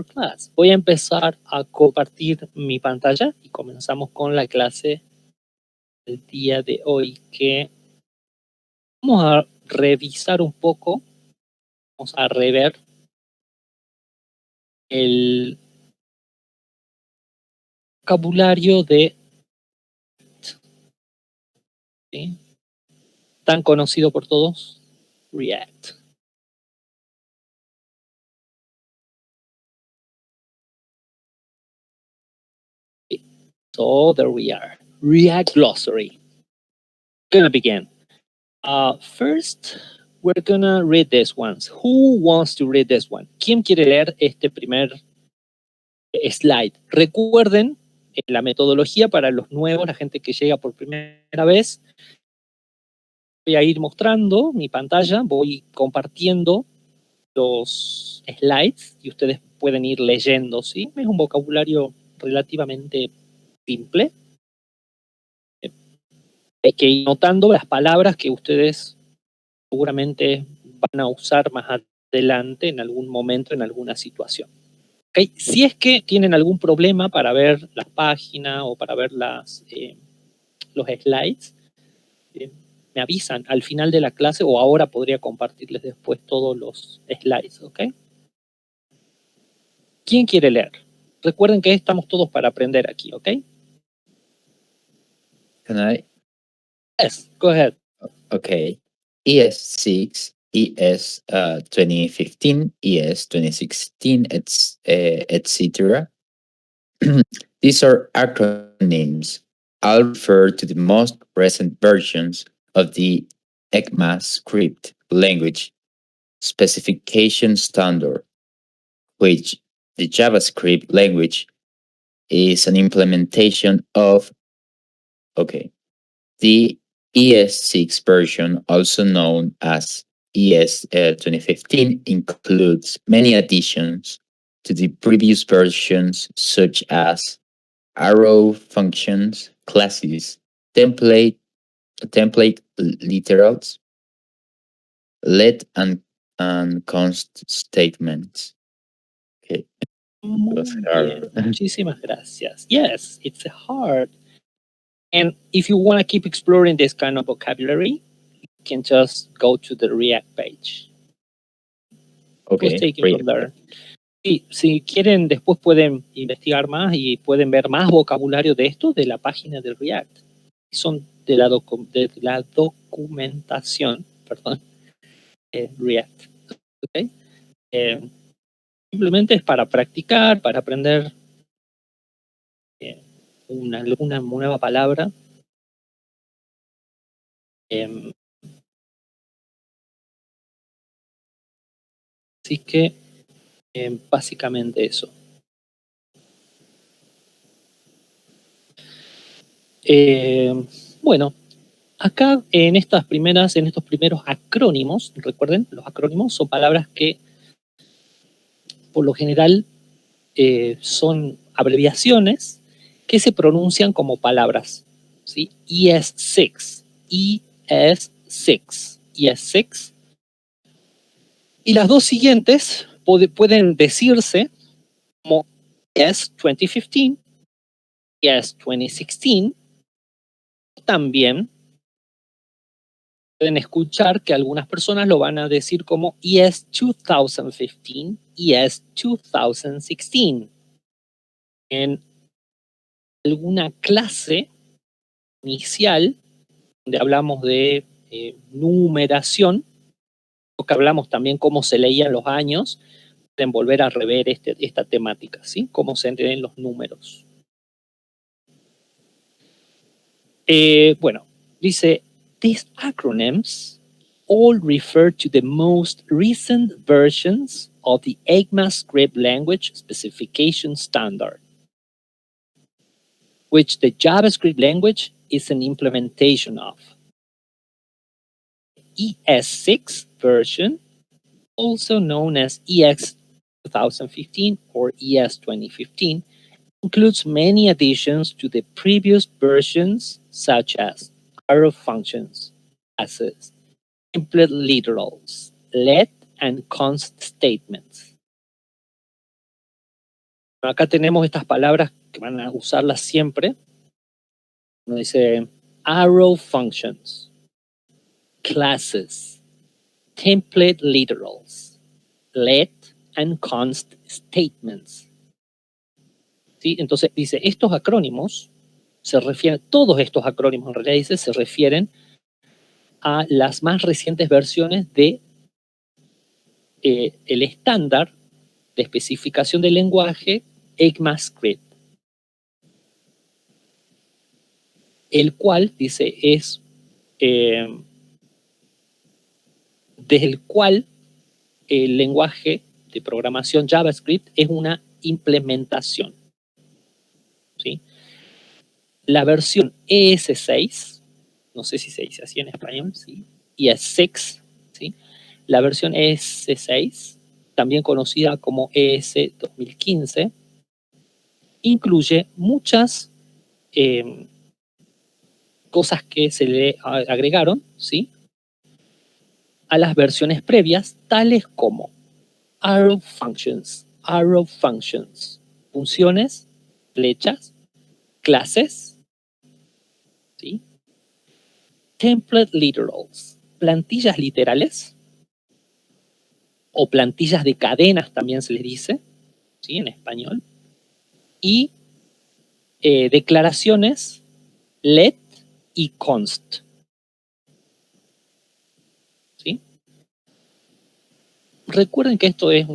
class. Voy a empezar a compartir mi pantalla y comenzamos con la clase del día de hoy, que vamos a revisar un poco, vamos a rever el vocabulario de ¿sí? Tan conocido por todos, React. So there we are, React glossary. Gonna begin. First, we're gonna read this one. Who wants to read this one? ¿Quién quiere leer este primer slide? Recuerden la metodología para los nuevos, la gente que llega por primera vez. Voy a ir mostrando mi pantalla, voy compartiendo los slides y ustedes pueden ir leyendo, ¿sí? Es un vocabulario relativamente simple. Hay que ir notando las palabras que ustedes seguramente van a usar más adelante en algún momento, en alguna situación. ¿Okay? Si es que tienen algún problema para ver la página o para ver los slides, me avisan al final de la clase o ahora podría compartirles después todos los slides, ¿ok? ¿Quién quiere leer? Recuerden que estamos todos para aprender aquí, ¿ok? Can I? Yes, go ahead. Okay. ES6, ES 2015, ES 2016, etc. These are acronyms. I'll refer to the most recent versions of the ECMAScript language specification standard, which the JavaScript language is an implementation of, the ES6 version, also known as ES 2015, includes many additions to the previous versions, such as arrow functions, classes, template literals, let and const statements. Okay. Muy bien. Muchísimas gracias. Yes, it's hard. And if you want to keep exploring this kind of vocabulary, you can just go to the React page. Okay. Take it from there. Sí, si quieren, después pueden investigar más y pueden ver más vocabulario de esto de la página de React. Son de la documentación, perdón, React. ¿Okay? Simplemente es para practicar, para aprender alguna nueva palabra. Así que básicamente eso. Bueno, acá en estos primeros acrónimos, recuerden, los acrónimos son palabras que por lo general son abreviaciones que se pronuncian como palabras, ¿sí? ES6, ES6, ES6. Y las dos siguientes pueden decirse como ES 2015, ES 2016. También pueden escuchar que algunas personas lo van a decir como ES 2015, ES 2016. En alguna clase inicial, donde hablamos de numeración, que hablamos también cómo se leían los años, pueden volver a rever esta temática, ¿sí? Cómo se leen los números. Bueno, dice, these acronyms all refer to the most recent versions of the ECMAScript language specification standard, which the JavaScript language is an implementation of. ES6 version, also known as ES 2015 or ES 2015, includes many additions to the previous versions, such as arrow functions, classes, template literals, let and const statements. Acá tenemos estas palabras que van a usarlas siempre. Uno dice arrow functions, classes, template literals, let and const statements. ¿Sí? Entonces dice, estos acrónimos se refieren, todos estos acrónimos en realidad dice, se refieren a las más recientes versiones de el estándar de especificación del lenguaje ECMAScript, el cual, dice, es desde el cual el lenguaje de programación JavaScript es una implementación. ¿Sí? La versión ES6, no sé si se dice así en español, ¿sí? ES6, ¿sí? La versión ES6, también conocida como ES 2015, incluye muchas cosas que se le agregaron, ¿sí? A las versiones previas, tales como arrow functions, funciones, flechas, clases, ¿sí? Template literals, plantillas literales, o plantillas de cadenas también se les dice, ¿sí? En español, y declaraciones let y const. ¿Sí? Recuerden que esto es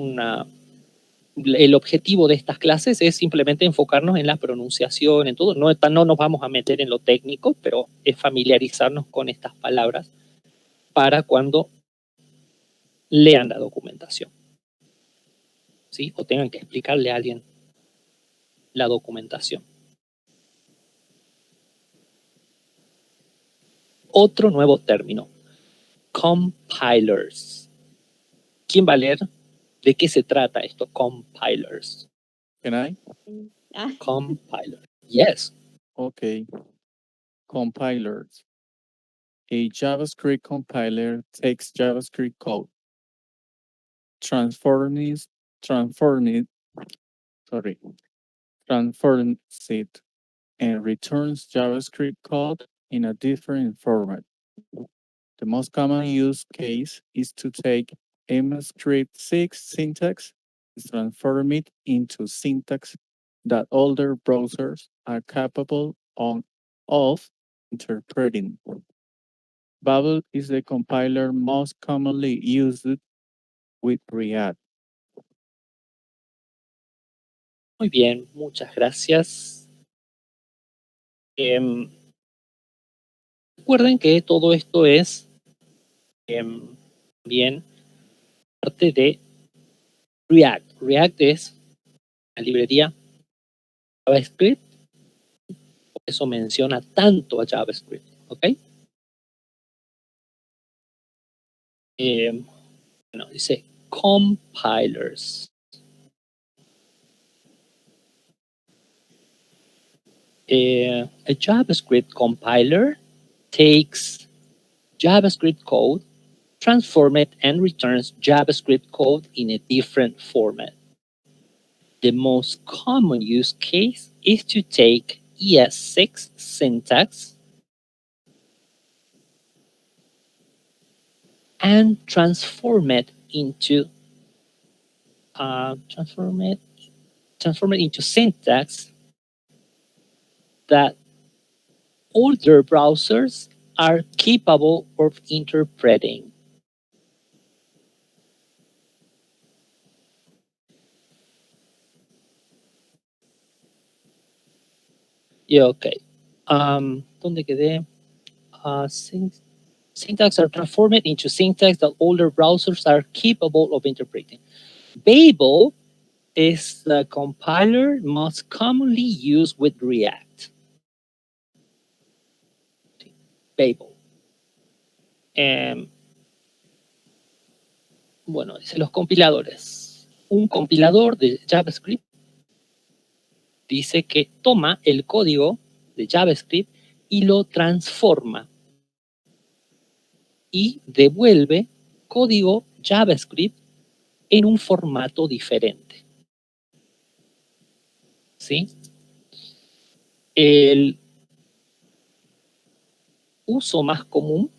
el objetivo de estas clases es simplemente enfocarnos en la pronunciación, en todo. No nos vamos a meter en lo técnico, pero es familiarizarnos con estas palabras para cuando lean la documentación. ¿Sí? O tengan que explicarle a alguien la documentación. Otro nuevo término, compilers. ¿Quién va a leer de qué se trata esto? Compilers. Can I? Compiler. Yes. Okay. Compilers. A JavaScript compiler takes JavaScript code, transforms it, and returns JavaScript code in a different format. The most common use case is to take ECMAScript 6 syntax and transform it into syntax that older browsers are capable of interpreting. Babel is the compiler most commonly used with React. Muy bien, muchas gracias. Recuerden que todo esto es bien parte de React. React es la librería JavaScript, por eso menciona tanto a JavaScript, ¿ok? Bueno, dice compilers. A JavaScript compiler takes JavaScript code, transforms it, and returns JavaScript code in a different format. The most common use case is to take ES6 syntax and transform it into syntax that older browsers are capable of interpreting. Yeah, okay. ¿Dónde quedé? Syntax are transformed into syntax that older browsers are capable of interpreting. Babel is the compiler most commonly used with React. Babel. Bueno, dice los compiladores. Un compilador de JavaScript dice que toma el código de JavaScript y lo transforma y devuelve código JavaScript en un formato diferente. ¿sí? El uso más común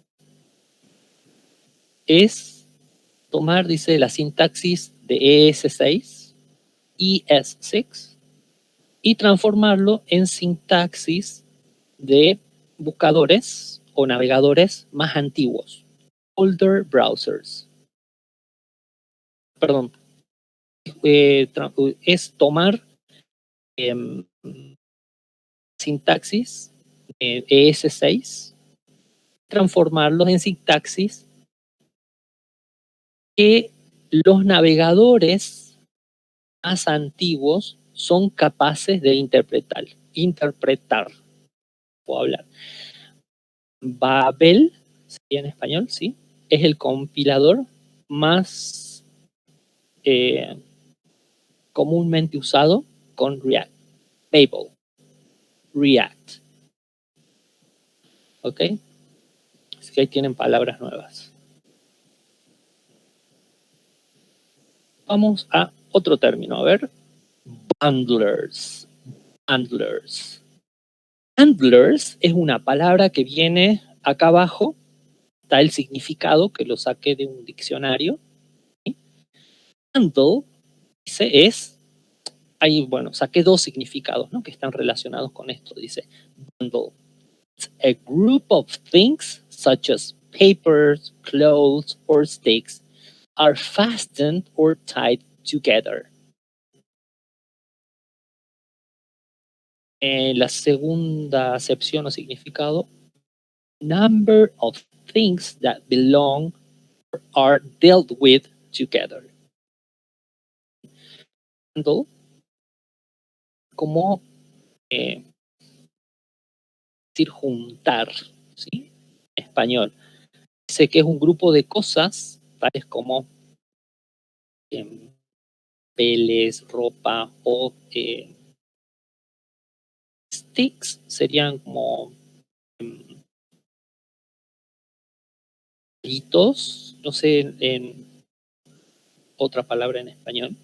es tomar, dice, la sintaxis de ES6, ES6, y transformarlo en sintaxis de buscadores o navegadores más antiguos, older browsers. Perdón, es tomar sintaxis ES6, transformarlos en sintaxis que los navegadores más antiguos son capaces de interpretar. Puedo hablar. Babel, ¿sí? En español, sí, es el compilador más comúnmente usado con React. Babel, React. ¿Ok? Así que ahí tienen palabras nuevas. Vamos a otro término, a ver. Bundlers. Bundlers. Bundlers es una palabra que viene acá abajo, está el significado que lo saqué de un diccionario. ¿Sí? Bundle dice ahí, bueno, saqué dos significados, ¿no? Que están relacionados con esto. Dice bundle. It's a group of things such as papers, clothes, or sticks are fastened or tied together. La segunda acepción o significado, number of things that belong or are dealt with together. Bundle, como decir juntar, ¿sí? En español. Dice que es un grupo de cosas, tales como peles, ropa o sticks, serían como palitos, no sé en otra palabra en español.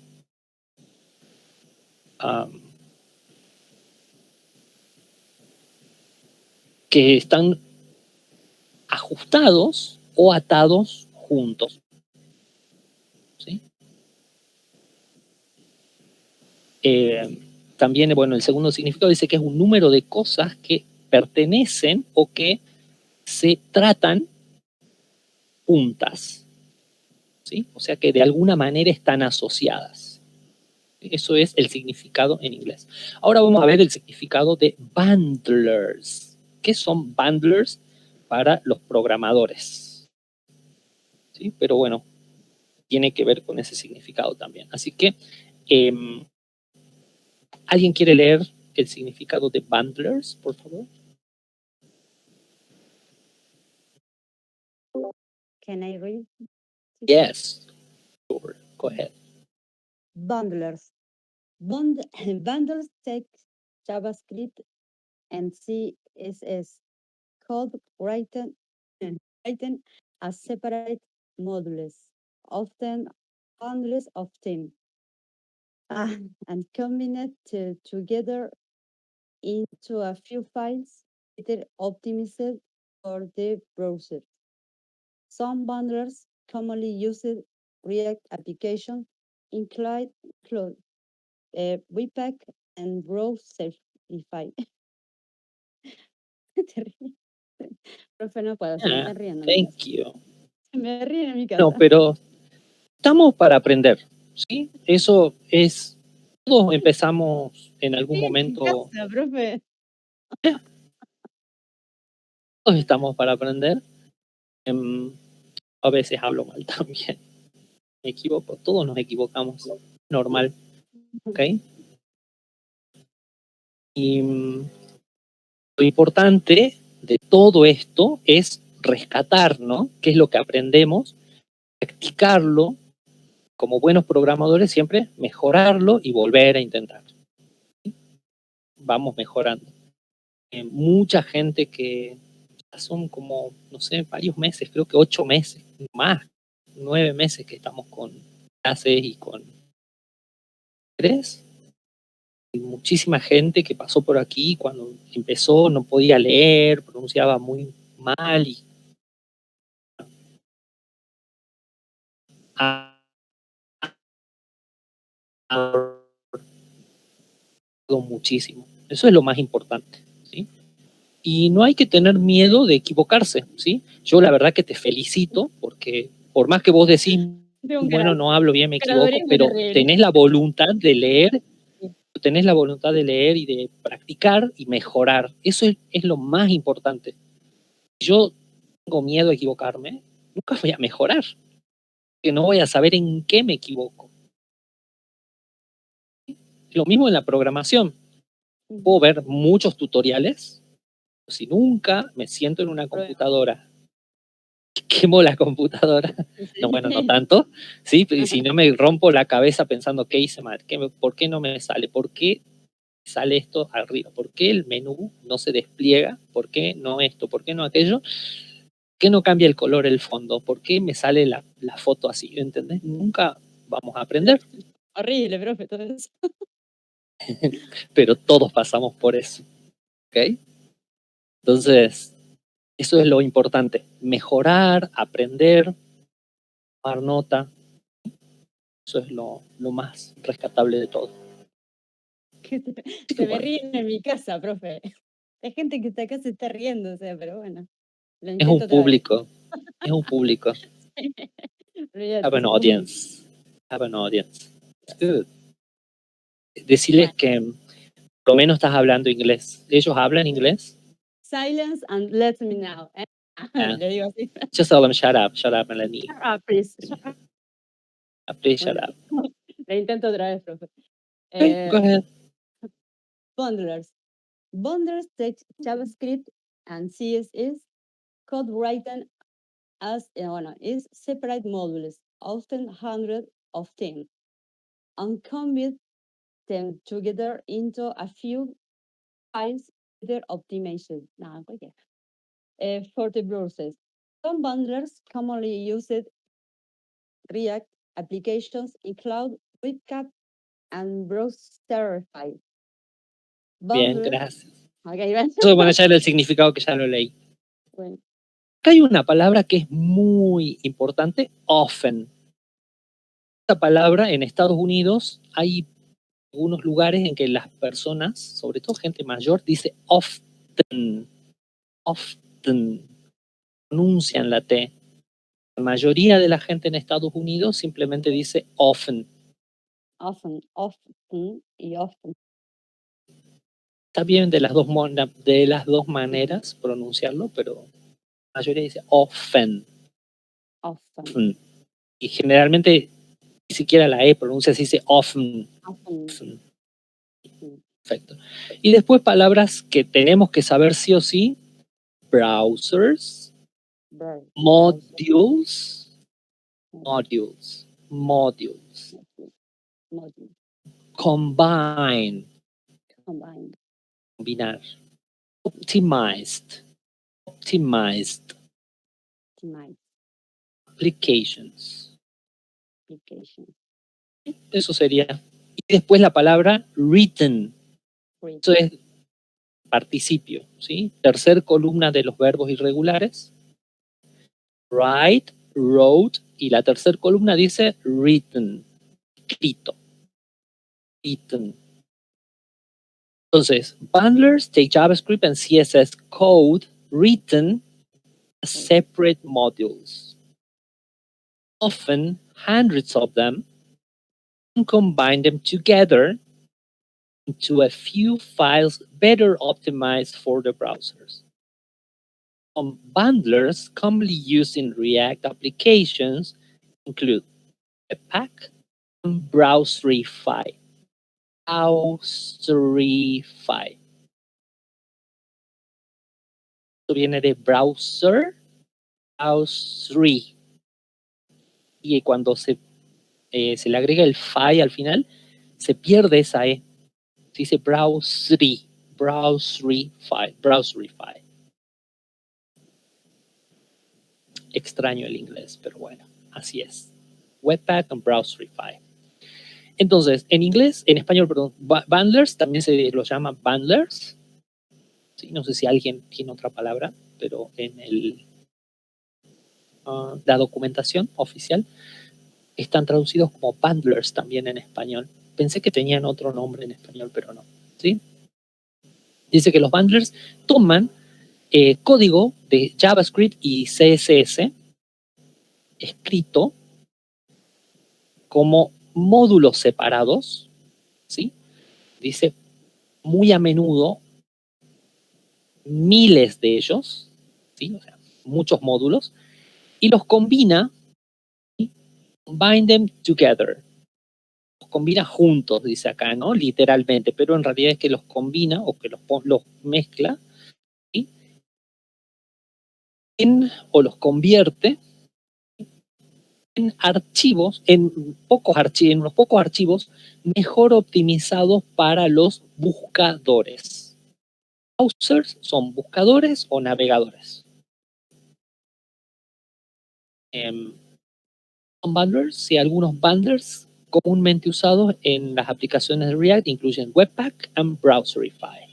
Que están ajustados o atados juntos. ¿Sí? También, bueno, el segundo significado dice que es un número de cosas que pertenecen o que se tratan juntas. ¿Sí? O sea que de alguna manera están asociadas. Eso es el significado en inglés. Ahora vamos a ver el significado de bundlers. ¿Qué son bundlers para los programadores? ¿Sí? Pero bueno, tiene que ver con ese significado también. Así que, ¿alguien quiere leer el significado de bundlers, por favor? Can I read? Yes. Sure. Go ahead. Bundlers. Bundles take JavaScript and CSS code written as separate modules, often bundles of them, and combined together into a few files later optimized for the browser. Some bundlers commonly used React applications include Webpack and Browse Certify. Profe, no puedo, se me están riendo. Thank you. Me ríen en mi casa. No, pero estamos para aprender, ¿sí? Eso es, todos empezamos en algún Sí, momento, en casa, profe. todos estamos para aprender. A veces hablo mal también. Me equivoco, todos nos equivocamos, normal, ¿ok? Y lo importante de todo esto es rescatar, ¿no? ¿Qué es lo que aprendemos? Practicarlo, como buenos programadores, siempre mejorarlo y volver a intentar. ¿Sí? Vamos mejorando. Mucha gente que son como, no sé, varios meses, creo que 8 meses, más, 9 meses que estamos con clases y con... ¿Crees? Hay muchísima gente que pasó por aquí cuando empezó no podía leer, pronunciaba muy mal y muchísimo. Eso es lo más importante, ¿sí? Y no hay que tener miedo de equivocarse, ¿sí? Yo la verdad que te felicito porque por más que vos decís, Tengo un bueno, no hablo bien, me equivoco, caradurismo pero terrible. tenés la voluntad de leer, Sí. tenés la voluntad de leer y de practicar y mejorar. Eso es lo más importante. Si yo tengo miedo a equivocarme, nunca voy a mejorar, que no voy a saber en qué me equivoco. Lo mismo en la programación. Puedo ver muchos tutoriales, pero si nunca me siento en una computadora, quemo la computadora, no, bueno, no tanto, ¿sí? Pero si no me rompo la cabeza pensando qué hice mal, por qué no me sale, por qué sale esto arriba, por qué el menú no se despliega, por qué no esto, por qué no aquello, por qué no cambia el color el fondo, por qué me sale la foto así, ¿entendés? Nunca vamos a aprender, Horrible, profe, todo eso. pero todos pasamos por eso, ¿ok? Entonces, eso es lo importante, mejorar, aprender, tomar nota, eso es lo más rescatable de todo. Se me ríen en mi casa, profe. Hay gente que está acá se está riendo, o sea, pero bueno. Lo Es intento un otra vez. público, es un público. Olvídate, Have an es un público. audience, have an audience. It's good. Decirles que por lo menos estás hablando inglés. ¿Ellos hablan inglés? Silence and let me know. Ah. Le digo así. Just tell them shut up and let me. Shut up, please. Shut up. Please shut up. Lo intento otra vez, profe. Okay, go ahead. Bundlers. Bundlers take JavaScript and CSS code written as is separate modules, often hundreds of them, and combine them together into a few files with optimization. No, for the browsers. Some bundlers commonly use React applications in cloud, webcam, and browserify. Bien, gracias. Okay, bueno. Eso bueno, ya era el significado que ya lo leí. Bueno. Acá hay una palabra que es muy importante, often. Esta palabra en Estados Unidos hay algunos lugares en que las personas, sobre todo gente mayor, dice often, often, pronuncian la T. La mayoría de la gente en Estados Unidos simplemente dice often. Often, often y often. Está bien de las dos maneras pronunciarlo, pero la mayoría dice often. Often. Y generalmente ni siquiera la E pronuncia, se dice often. Often. Perfecto. Y después palabras que tenemos que saber sí o sí: browsers, modules, modules, modules, combine, combinar, optimized, optimized, applications. Eso sería. Y después la palabra written. Eso es participio, ¿sí? Tercer columna de los verbos irregulares. Write, wrote, y la tercer columna dice written, escrito. Written. Entonces, bundlers take JavaScript and CSS code written as separate modules. Often hundreds of them, and combine them together into a few files better optimized for the browsers. Some bundlers commonly used in React applications include Webpack and Browserify. Browserify. Esto viene de browser, browsery. Y cuando se le agrega el fi al final, se pierde esa E. Se dice browsery, browserify, browserify. Extraño el inglés, pero bueno, así es. Webpack and Browserify. Entonces, en inglés, en español, perdón, bundlers también se los llama bundlers. Sí, no sé si alguien tiene otra palabra, pero en la documentación oficial están traducidos como bundlers también en español. Pensé que tenían otro nombre en español, pero no. ¿Sí? Dice que los bundlers toman código de JavaScript y CSS escrito como módulos separados, ¿sí? Dice muy a menudo miles de ellos, ¿sí? O sea, muchos módulos, y los combina, ¿sí? Bind them together. Los combina juntos, dice acá, ¿no? Literalmente, pero en realidad es que los combina o que los mezcla, ¿sí? O los convierte en archivos, en unos pocos archivos mejor optimizados para los buscadores. Browsers son buscadores o navegadores. Son bundlers, sí, algunos bundlers comúnmente usados en las aplicaciones de React incluyen Webpack y Browserify.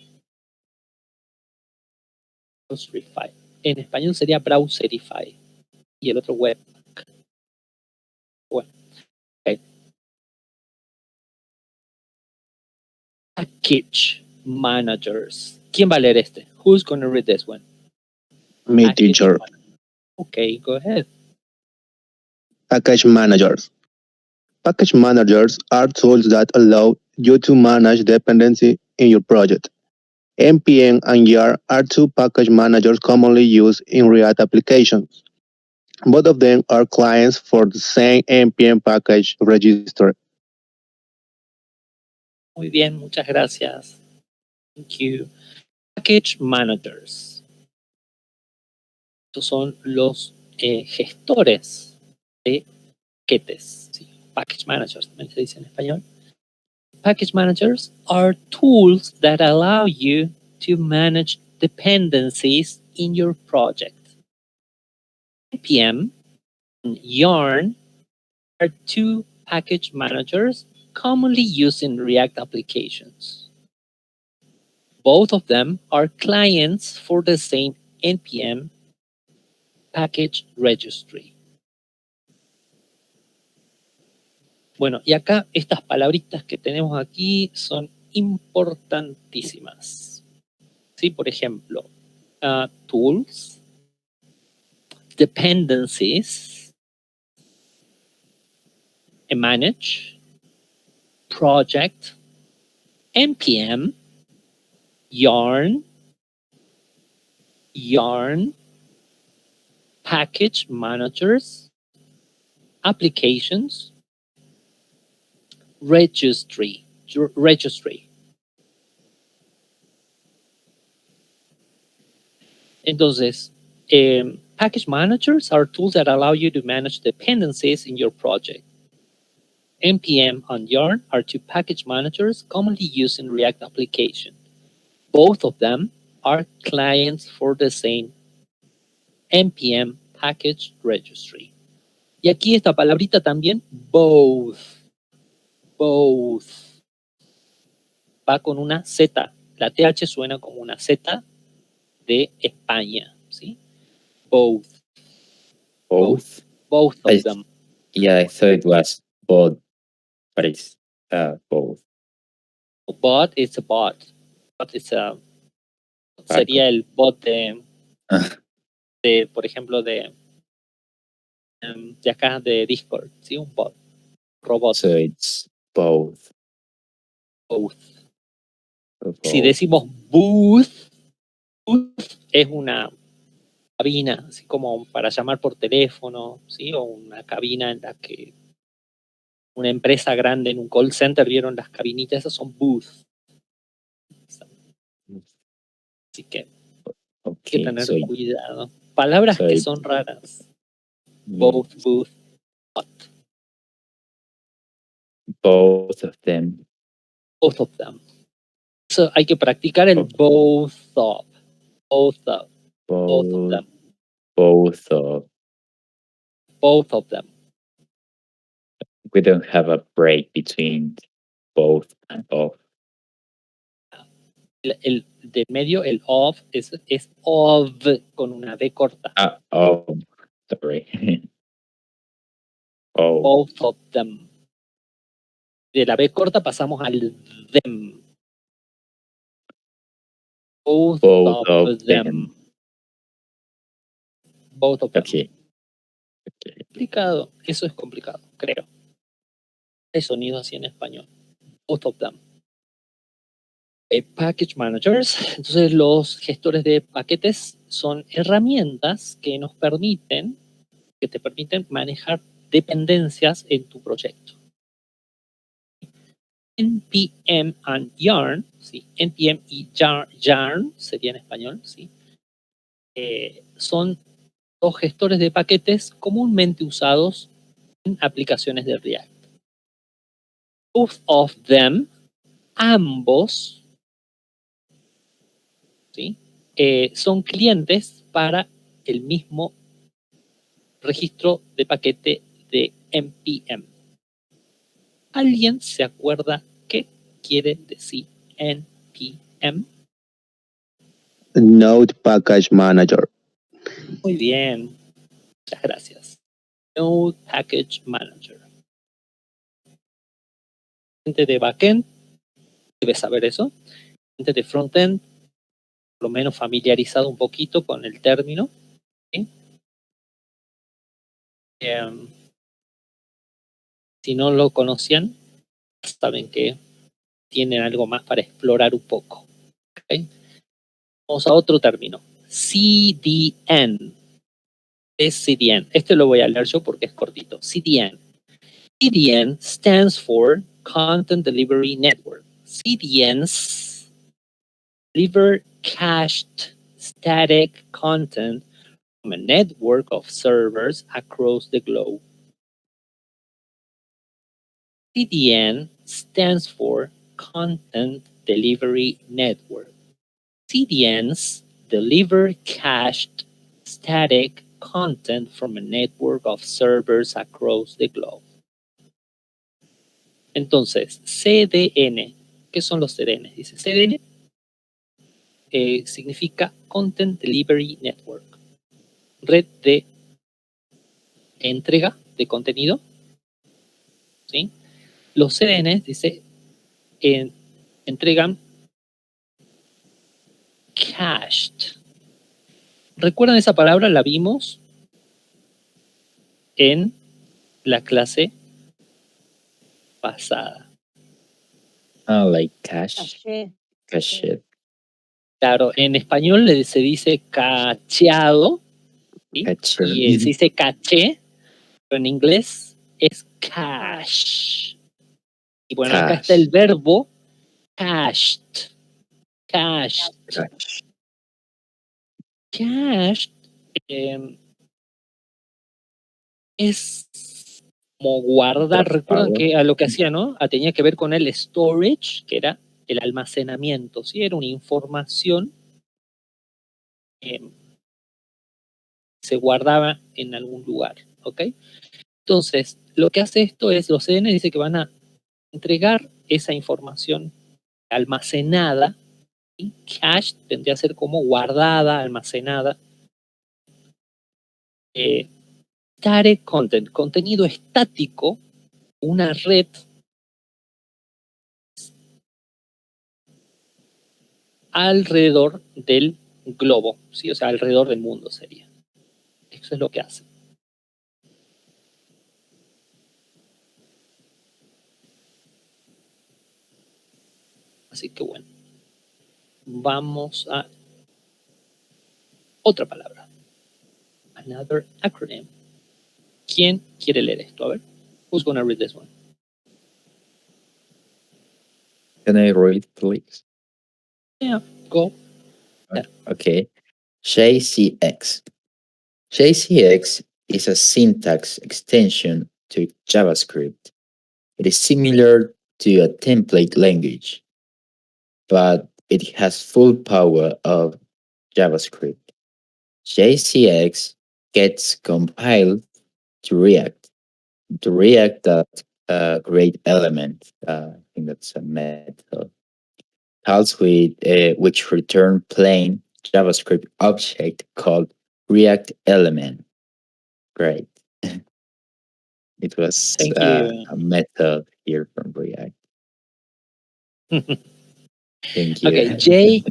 Browserify. En español sería Browserify y el otro Webpack. Bueno, okay. Package managers. ¿Quién va a leer este? Who's going to read this one? Me, Package teacher. Okay, go ahead. Package managers. Package managers are tools that allow you to manage dependency in your project. NPM and YAR are two package managers commonly used in React applications. Both of them are clients for the same NPM package registry. Muy bien, muchas gracias. Thank you. Package managers. Estos son los gestores de paquetes. ¿Sí? Package managers, también se dice en español. Package managers are tools that allow you to manage dependencies in your project. NPM and Yarn are two package managers commonly used in React applications. Both of them are clients for the same NPM package registry. Bueno, y acá estas palabritas que tenemos aquí son importantísimas. ¿Sí? Por ejemplo, tools, dependencies, manage, project, npm, yarn, package managers, applications, registry. Entonces, package managers are tools that allow you to manage dependencies in your project. NPM and Yarn are two package managers commonly used in React application. Both of them are clients for the same NPM package registry. Y aquí esta palabrita también, both. Va con una Z. La TH suena como una Z de España, ¿sí? Both. Both? Both of them. Yeah, I thought it was both, but it's both. Bot is a bot. Bot is a... Sería el bot de por ejemplo, de acá de Discord, ¿sí? Un bot. Robot. So it's both. Both. Both. Si decimos booth es una cabina, así como para llamar por teléfono, ¿sí? O una cabina en la que una empresa grande en un call center vieron las cabinitas, esas son booth. Así que hay que tener cuidado. Palabras que son raras. Both, booth, bot. Both of them. Both of them. So, hay que practicar el both of. Both of. Both of them. Both of. Both of them. we don't have a break between both and of. El del medio, el of, es of con una B corta. Oh, sorry. Oh, Both of them. De la B corta pasamos al them. Both of them. Both of them. okay. Complicado. Eso es complicado, creo. Hay sonido así en español. Both of them. Package managers. Entonces, los gestores de paquetes son herramientas que nos permiten, que te permiten manejar dependencias en tu proyecto. NPM and Yarn, ¿sí? NPM y Yarn sería en español, ¿sí? Son dos gestores de paquetes comúnmente usados en aplicaciones de React. Both of them, ambos, ¿sí? Son clientes para el mismo registro de paquete de NPM. ¿Alguien se acuerda qué quiere decir NPM? Node Package Manager. Muy bien, muchas gracias. Node Package Manager. Gente de backend debe saber eso. Gente de frontend, por lo menos familiarizado un poquito con el término. ¿Sí? Si no lo conocían, saben que tienen algo más para explorar un poco. ¿Okay? Vamos a otro término. CDN. Es CDN. Este lo voy a leer yo porque es cortito. CDN. CDN stands for Content Delivery Network. CDNs deliver cached static content from a network of servers across the globe. CDN stands for Content Delivery Network. CDNs deliver cached static content from a network of servers across the globe. Entonces, CDN, ¿qué son los CDN? Dice CDN significa Content Delivery Network, red de entrega de contenido, ¿sí? Los CDN, dice, entregan cached. ¿Recuerdan esa palabra? La vimos en la clase pasada. Like cache. Caché. Cache. Claro, en español se dice cacheado, ¿sí? Cache. Y se dice caché, pero en inglés es cache. Y bueno, acá está el verbo cached. Cached. Cache. Cached es como guardar. Recuerdan que a lo que hacía, ¿no? Tenía que ver con el storage, que era el almacenamiento, ¿sí? Era una información que se guardaba en algún lugar, ¿ok? Entonces, lo que hace esto es, los CDN dice que van a entregar esa información almacenada, ¿sí? Cache tendría que ser como guardada, almacenada. Static content, contenido estático, una red alrededor del globo, ¿sí? O sea, alrededor del mundo sería. Eso es lo que hace. Así que bueno, vamos a otra palabra. Another acronym. ¿Quién quiere leer esto? A ver, who's gonna read this one? Can I read, please? Yeah, go. Okay. JCX. JCX is a syntax extension to JavaScript. It is similar to a template language, but it has full power of JavaScript. JCX gets compiled to React that create element. I think that's a method. Calls which return plain JavaScript object called React element. Great. It was Thank you. a method here from React. Thank you. Okay,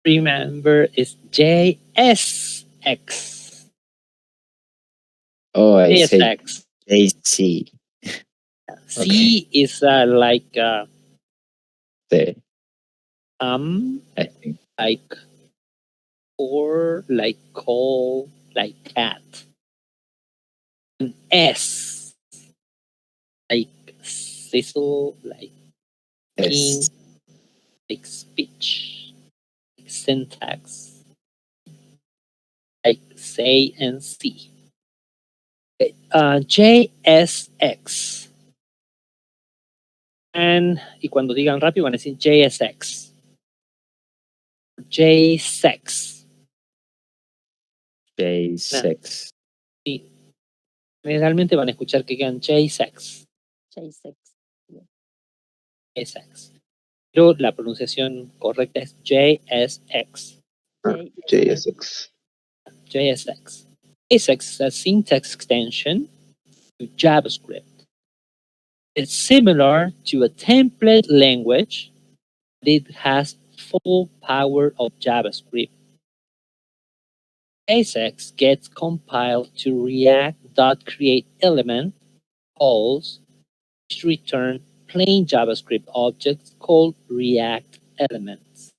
remember, is JSX. Oh, I say JSX. JC. C is like The, I think. like or, like call, like cat. And S, like sizzle, like king, S. like speech, like syntax, like say and see. Okay, JSX. Y cuando digan rápido van a decir JSX. JSEX. J6. Sí. Generalmente van a escuchar que digan JSEX. J6. JSEX. Pero la pronunciación correcta es JSX. JSX. JSX. JSX is a syntax extension to JavaScript. It's similar to a template language, but it has full power of JavaScript. JSX gets compiled to React.createElement calls, which return plain JavaScript objects called React elements.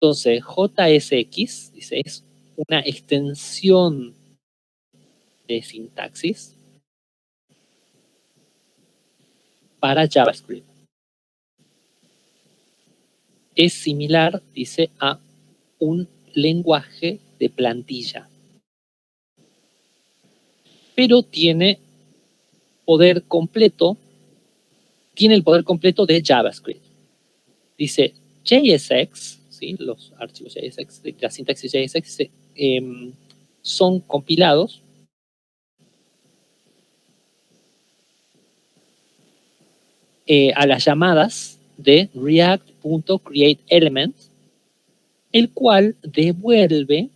Entonces, JSX, dice, es una extensión de sintaxis para JavaScript. Es similar, dice, a un lenguaje de plantilla, pero tiene el poder completo de JavaScript. Dice JSX, ¿sí? Los archivos JSX, la sintaxis JSX son compilados a las llamadas de React.createElement, el cual devuelve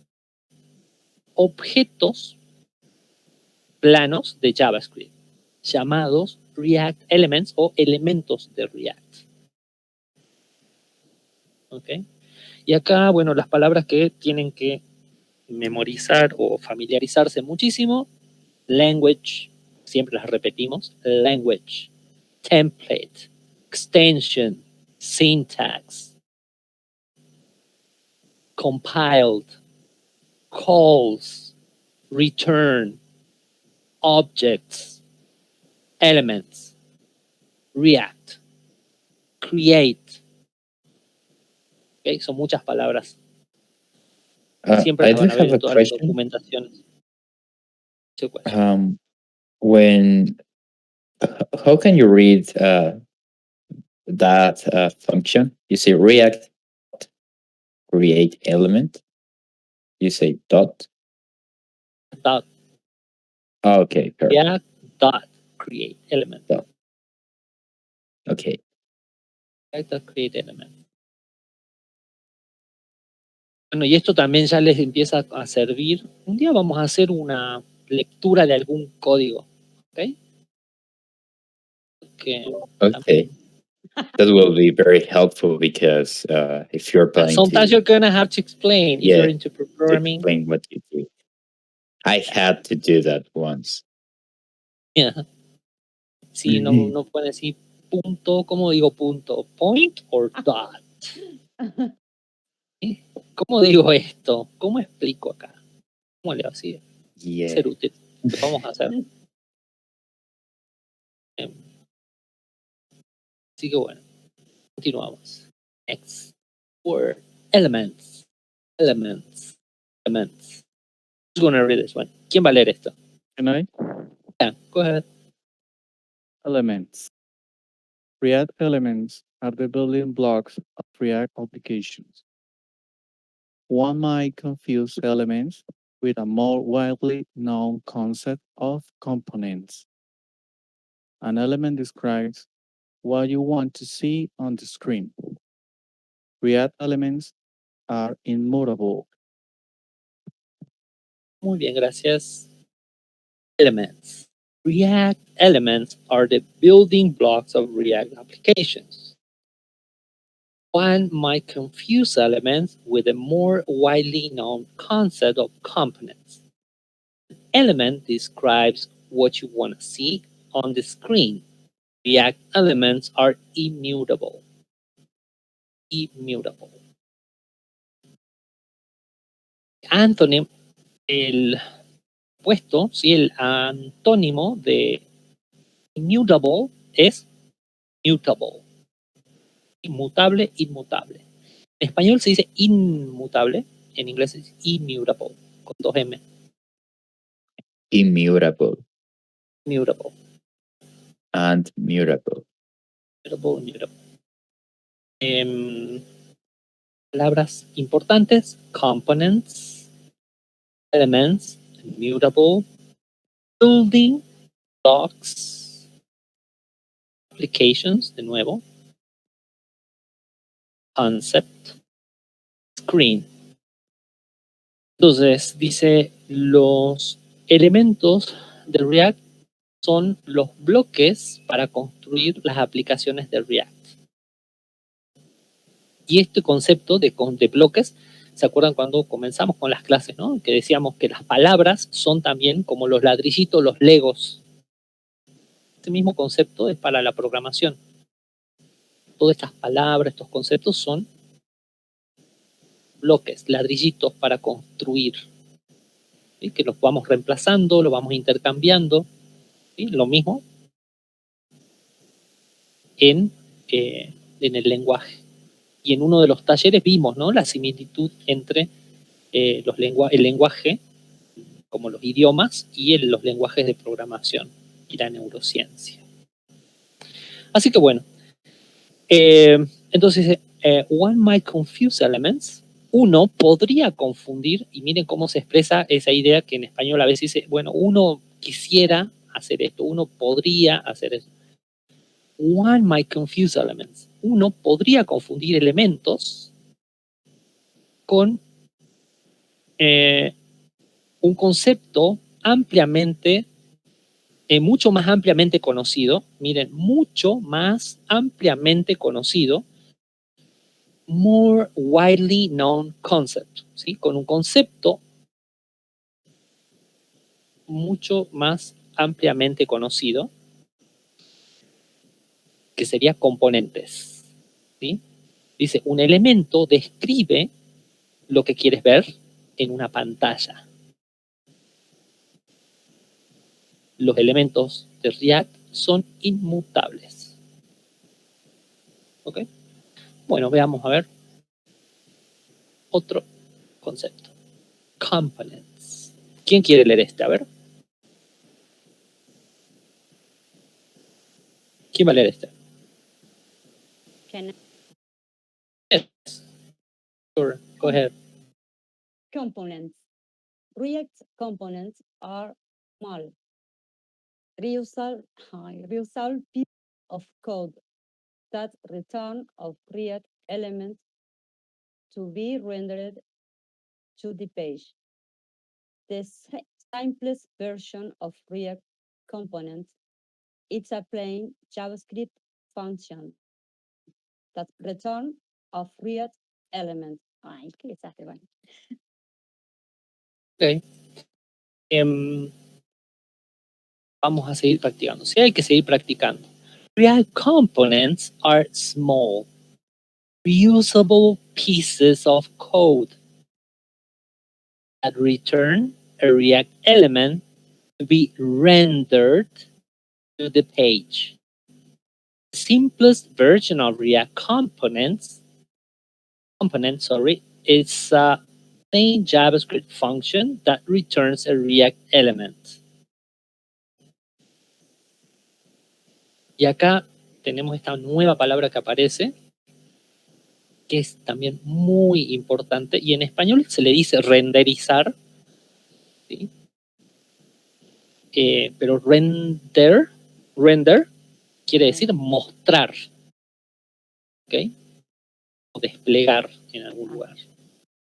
objetos planos de JavaScript llamados React Elements o elementos de React. ¿Ok? Y acá, bueno, las palabras que tienen que memorizar o familiarizarse muchísimo: language, siempre las repetimos, language, template, extension, syntax, compiled, calls, return, objects, elements, React, create. ¿Okay? Son muchas palabras. Siempre I las do van a ver have en a todas las question. documentaciones. Two questions. When how can you read that function? You say React create element. You say dot. Dot, Oh, okay, perfect. React dot create element. Okay. React dot create element. Bueno, y esto también ya les empieza a servir. Un día vamos a hacer una lectura de algún código. ¿Ok? Que Okay. That will be very helpful because if you're planning sometimes to you're gonna have to explain if Yeah, you're into programming. explain what you do. I had to do that once. Yeah. Sí, no pueden decir punto, ¿cómo digo punto? Point or dot. ¿Cómo digo esto? ¿Cómo explico acá? ¿Cómo le va a decir? Yeah. Ser útil. Lo vamos a hacer. Así que bueno, continuamos. Next word, elements. Elements. Elements. Who's gonna read this one? ¿Quién va a leer esto? Can I? Yeah, go ahead. Elements. React elements are the building blocks of React applications. One might confuse elements with a more widely known concept of components. An element describes what you want to see on the screen. React elements are immutable. Muy bien, gracias. Elements. React elements are the building blocks of React applications. One might confuse elements with a more widely known concept of components. An element describes what you want to see on the screen. React elements are immutable. Immutable. Antonym, el puesto, ¿sí? El antónimo de immutable es mutable. Inmutable, inmutable. En español se dice inmutable, en inglés es immutable, con 2M. Immutable Mutable. and mutable. Mutable, mutable. Palabras importantes: components, elements, mutable, building blocks, applications, de nuevo, concept, screen. Entonces, dice, los elementos de React son los bloques para construir las aplicaciones de React. Y este concepto de bloques, ¿se acuerdan cuando comenzamos con las clases, ¿no? Que decíamos que las palabras son también como los ladrillitos, los legos. Este mismo concepto es para la programación. Todas estas palabras, estos conceptos son bloques, ladrillitos para construir. ¿Sí? Que los vamos reemplazando, los vamos intercambiando. ¿Sí? Lo mismo en el lenguaje. Y en uno de los talleres vimos, ¿no? La similitud entre el lenguaje, como los idiomas, y los lenguajes de programación y la neurociencia. Así que bueno, entonces, one might confuse elements. Uno podría confundir, y miren cómo se expresa esa idea que en español a veces dice, bueno, uno quisiera hacer esto, uno podría hacer eso. One might confuse elements. Uno podría confundir elementos con un concepto ampliamente, mucho más ampliamente conocido, miren, mucho más ampliamente conocido, more widely known concept, ¿sí? Con un concepto mucho más ampliamente conocido, que sería componentes, ¿sí? Dice, un elemento describe lo que quieres ver en una pantalla. Los elementos de React son inmutables. ¿Ok? Bueno, veamos a ver otro concepto. Components. ¿Quién quiere leer este? A ver. ¿Quién va a leer este? Can Yes. Sure. Go ahead. components. React components are small, reusable pieces of code that return of React elements to be rendered to the page. The simplest version of React components is a plain JavaScript function that return of React elements. Ay, qué desastre, bueno. Ok. Vamos a seguir practicando. Sí, hay que seguir practicando. React components are small, reusable pieces of code that return a React element to be rendered to the page. The simplest version of React component, is a plain JavaScript function that returns a React element. Y acá tenemos esta nueva palabra que aparece, que es también muy importante, y en español se le dice renderizar, ¿sí? Pero render quiere decir mostrar, ¿ok? O desplegar en algún lugar,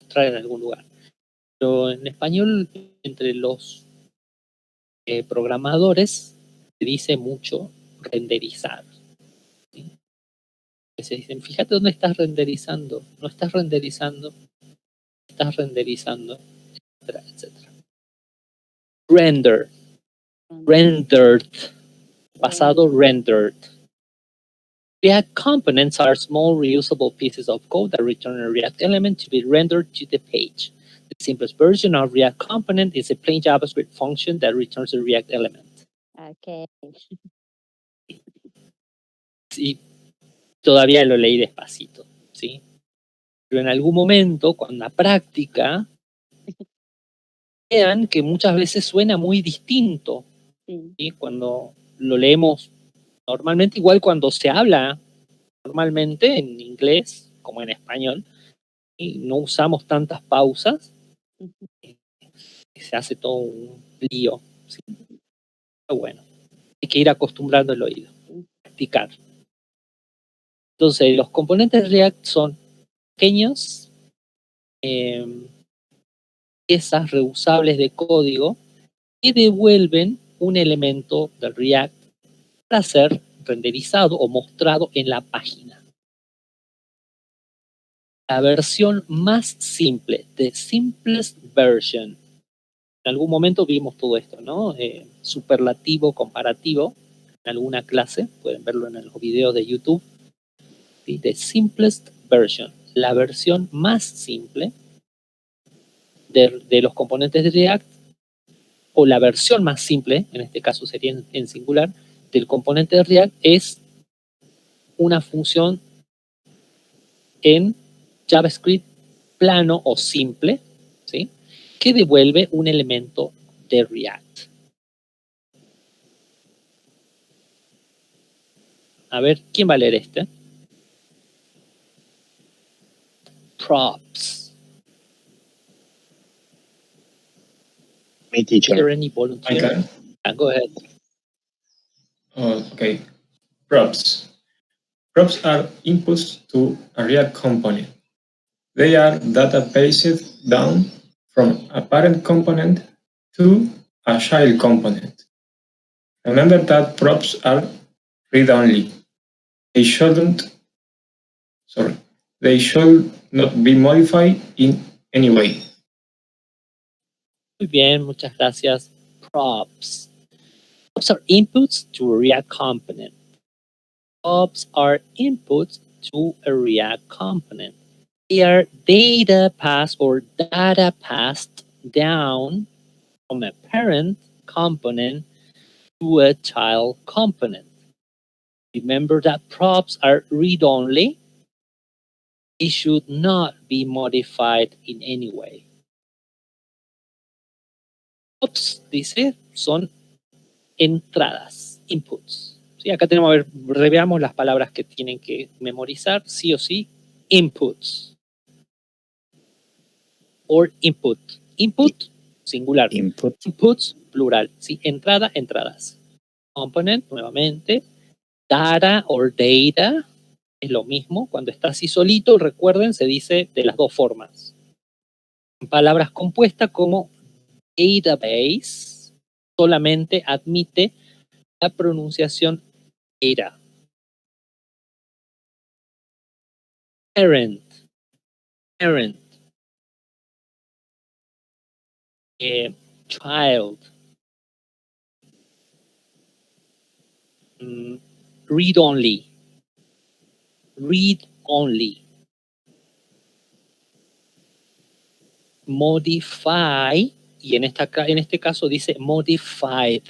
mostrar en algún lugar. Pero en español, entre los programadores, se dice mucho renderizar. ¿Sí? Se dicen, fíjate dónde estás renderizando, no estás renderizando, estás renderizando, etcétera, etcétera. Render, rendered, pasado rendered. React components are small reusable pieces of code that return a React element to be rendered to the page. The simplest version of React component is a plain JavaScript function that returns a React element. Okay. Sí, todavía lo leí despacito, ¿sí? Pero en algún momento, con la práctica, vean que muchas veces suena muy distinto, Sí. ¿sí? Cuando lo leemos normalmente, igual cuando se habla normalmente en inglés como en español, y no usamos tantas pausas, se hace todo un lío, ¿sí? Pero bueno, hay que ir acostumbrando el oído, practicar. Entonces, los componentes React son pequeños, piezas reusables de código que devuelven un elemento de React para ser renderizado o mostrado en la página. La versión más simple, the simplest version. En algún momento vimos todo esto, ¿no? Superlativo, comparativo, en alguna clase, pueden verlo en los videos de YouTube. ¿Sí? The simplest version, la versión más simple de los componentes de React, o la versión más simple, en este caso sería en singular, del componente de React es una función en JavaScript plano o simple, ¿sí? Que devuelve un elemento de React. A ver, ¿quién va a leer este? Props. Me, Is teacher. there any I volunteer? can. Go ahead. Okay. Props. Props are inputs to a React component. They are data passed down from a parent component to a child component. Remember that props are read-only. They should not be modified in any way. Muy bien, muchas gracias. Props. Props are inputs to a React component. Props are inputs to a React component. They are data passed down from a parent component to a child component. Remember that props are read-only. They should not be modified in any way. Props, dice, son entradas, inputs. ¿Sí? Acá tenemos, a ver, reveamos las palabras que tienen que memorizar, sí o sí. Inputs. Or input. Input, singular. Input. Inputs, plural. ¿Sí? Entrada, entradas. Component, nuevamente. Data or data, es lo mismo. Cuando está así solito, recuerden, se dice de las dos formas. Palabras compuestas como database, solamente admite la pronunciación data. Parent. Child. Read only. Modify, y en este caso dice modified.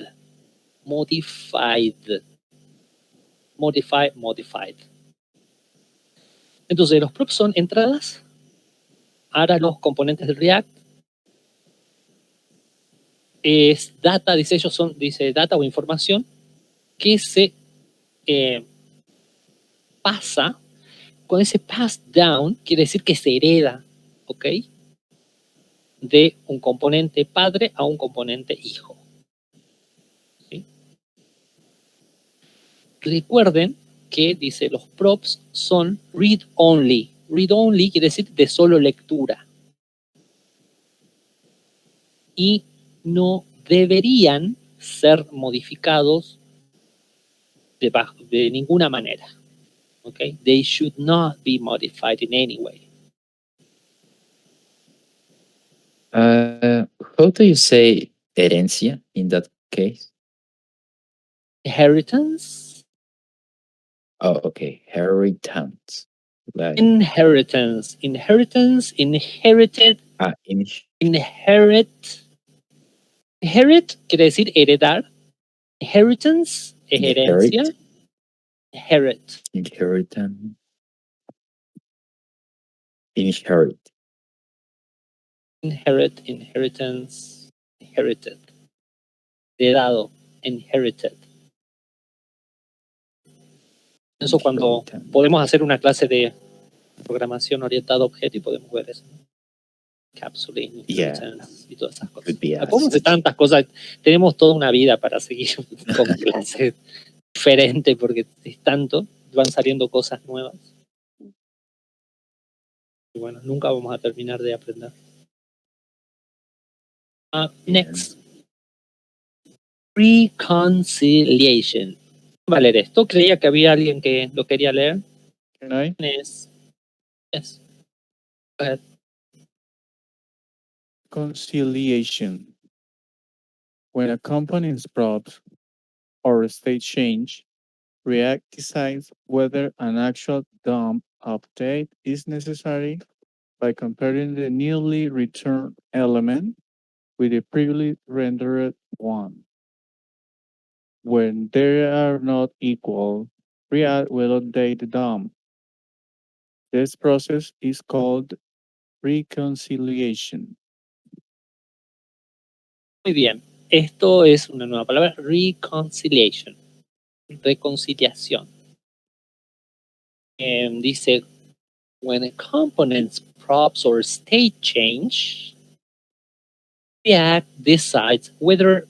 Entonces, los props son entradas. Ahora los componentes de React es data, dice data o información que se pasa. Con ese pass down quiere decir que se hereda, ¿ok? de un componente padre a un componente hijo. ¿Sí? Recuerden que, dice, los props son read-only. Read-only quiere decir de solo lectura. Y no deberían ser modificados de ninguna manera. Okay? They should not be modified in any way. How do you say herencia in that case? Inheritance? Oh, okay. Inheritance. Like, Inheritance. Inheritance, inherited, in, inherit. Inherit quiere decir heredar. Inheritance es herencia. Inherit. inheritance. Inherit. Inherit, inheritance, inherited. Heredado, inherited. Eso cuando Inheritance. podemos hacer una clase de programación orientada a objeto y podemos ver eso. Capsuling, inheritance y todas esas cosas. Could be Podemos hacer asked. tantas cosas. Tenemos toda una vida para seguir con clases diferentes porque es tanto, van saliendo cosas nuevas. Y bueno, nunca vamos a terminar de aprender. Next. Reconciliation. Va a leer esto. Creía que había alguien que lo quería leer. Can I? Yes. Yes. Go ahead. Conciliation. When a component's props or a state change, React decides whether an actual dump update is necessary by comparing the newly returned element with the previously rendered one. When they are not equal, React will update the DOM. This process is called reconciliation. Muy bien. Esto es una nueva palabra. Reconciliation. Reconciliación. Dice, when a component's props or state change, React decides whether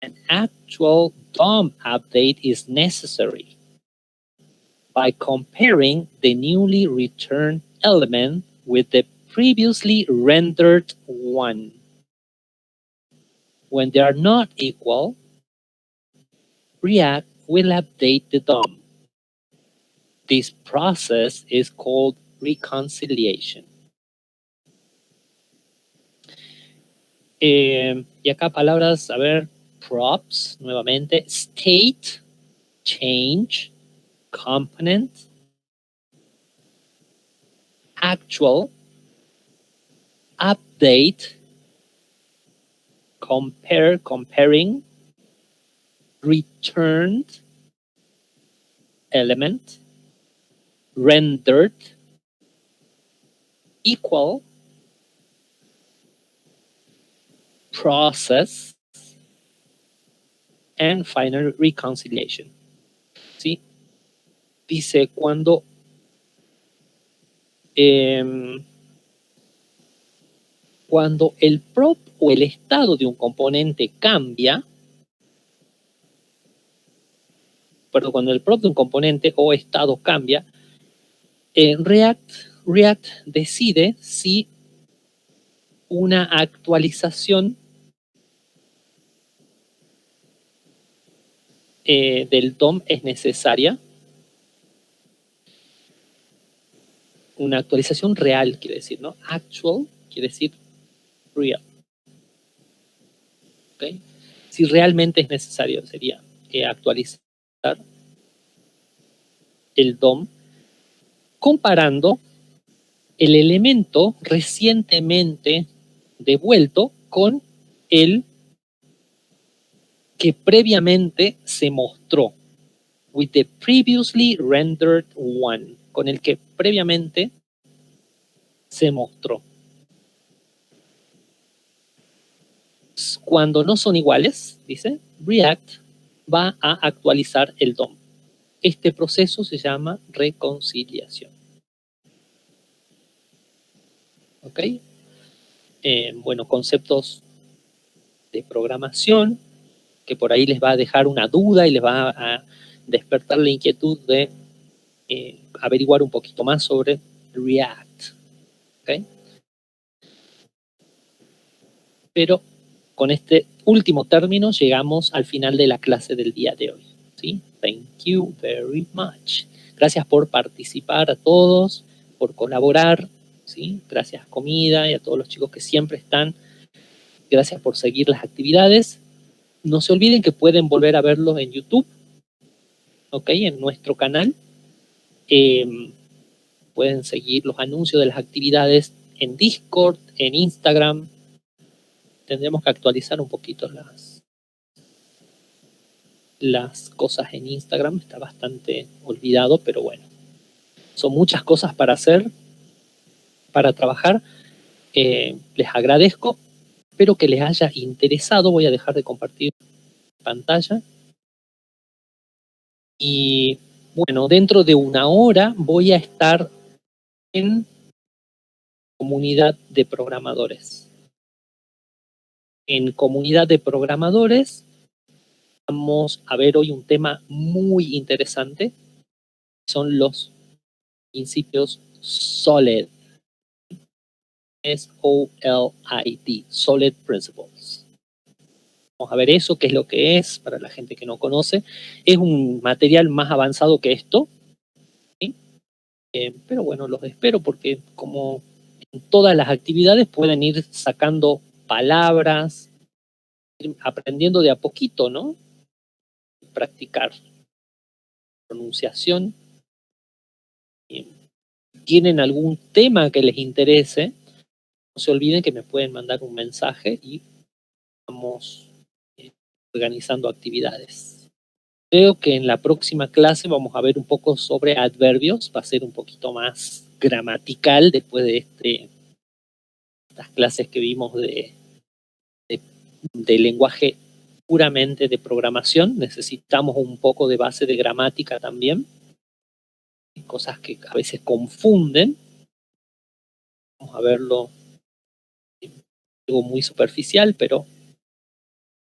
an actual DOM update is necessary by comparing the newly returned element with the previously rendered one. When they are not equal, React will update the DOM. This process is called reconciliation. Y acá palabras, a ver, props, nuevamente, state, change, component, actual, update, compare, comparing, returned, element, rendered, equal, process, and final reconciliation. ¿Sí? Dice cuando cuando el prop o el estado de un componente cambia, cuando el prop de un componente o estado cambia, React decide si una actualización del DOM es necesaria. Una actualización real, quiere decir, ¿no? Actual quiere decir real. ¿Okay? Si realmente es necesario, sería actualizar el DOM comparando el elemento recientemente devuelto con el que previamente se mostró. With the previously rendered one. Con el que previamente se mostró. Cuando no son iguales, dice, React va a actualizar el DOM. Este proceso se llama reconciliación. ¿Ok? bueno, conceptos de programación, que por ahí les va a dejar una duda y les va a despertar la inquietud de averiguar un poquito más sobre React. ¿Okay? Pero con este último término llegamos al final de la clase del día de hoy. ¿Sí? Thank you very much. Gracias por participar a todos, por colaborar. ¿Sí? Gracias Comida y a todos los chicos que siempre están. Gracias por seguir las actividades. No se olviden que pueden volver a verlos en YouTube, ¿ok? En nuestro canal. Pueden seguir los anuncios de las actividades en Discord, en Instagram. Tendremos que actualizar un poquito las cosas en Instagram. Está bastante olvidado, pero bueno. Son muchas cosas para hacer, para trabajar. Les agradezco. Espero que les haya interesado. Voy a dejar de compartir pantalla. Y bueno, dentro de una hora voy a estar en comunidad de programadores. En comunidad de programadores vamos a ver hoy un tema muy interesante. Son los principios SOLID. S-O-L-I-D. SOLID Principles. Vamos a ver eso, qué es lo que es, para la gente que no conoce. Es un material más avanzado que esto. ¿Sí? Pero bueno, los espero porque como en todas las actividades pueden ir sacando palabras, ir aprendiendo de a poquito, ¿no? Practicar pronunciación. ¿Tienen algún tema que les interese? No se olviden que me pueden mandar un mensaje y vamos organizando actividades. Creo que en la próxima clase vamos a ver un poco sobre adverbios. Va a ser un poquito más gramatical después de estas clases que vimos de lenguaje puramente de programación. Necesitamos un poco de base de gramática también. Cosas que a veces confunden. Vamos a verlo algo muy superficial, pero